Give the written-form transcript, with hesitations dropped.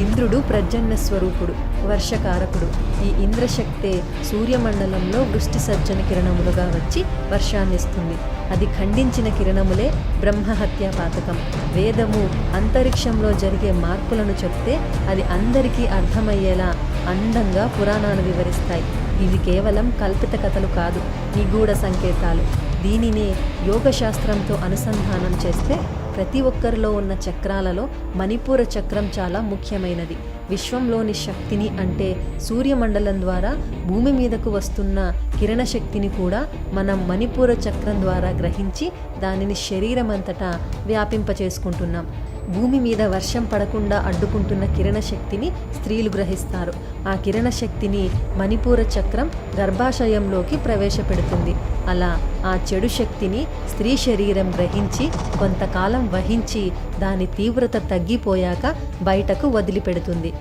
ఇంద్రుడు ప్రజన్న స్వరూపుడు, వర్షకారకుడు. ఈ ఇంద్రశక్తే సూర్యమండలంలో వృష్టి సజ్జన కిరణములుగా వచ్చి వర్షాన్నిస్తుంది. అది ఖండించిన కిరణములే బ్రహ్మహత్యా పాతకం. వేదము అంతరిక్షంలో జరిగే మార్పులను చెప్తే అది అందరికీ అర్థమయ్యేలా అందంగా పురాణాలు వివరిస్తాయి. ఇవి కేవలం కల్పిత కథలు కాదు, నిగూఢ సంకేతాలు. దీనినే యోగశాస్త్రంతో అనుసంధానం చేస్తే ప్రతి ఒక్కరిలో ఉన్న చక్రాలలో మణిపూర చక్రం చాలా ముఖ్యమైనది. విశ్వంలోని శక్తిని అంటే సూర్యమండలం ద్వారా భూమి మీదకు వస్తున్న కిరణ శక్తిని కూడా మనం మణిపూర చక్రం ద్వారా గ్రహించి దానిని శరీరం అంతటా వ్యాపింపచేసుకుంటున్నాం. భూమి మీద వర్షం పడకుండా అడ్డుకుంటున్న కిరణ శక్తిని స్త్రీలు గ్రహిస్తారు. ఆ కిరణ శక్తిని మణిపూర చక్రం గర్భాశయంలోకి ప్రవేశపెడుతుంది. అలా ఆ చెడు శక్తిని స్త్రీ శరీరం గ్రహించి కొంతకాలం వహించి దాని తీవ్రత తగ్గిపోయాక బయటకు వదిలిపెడుతుంది.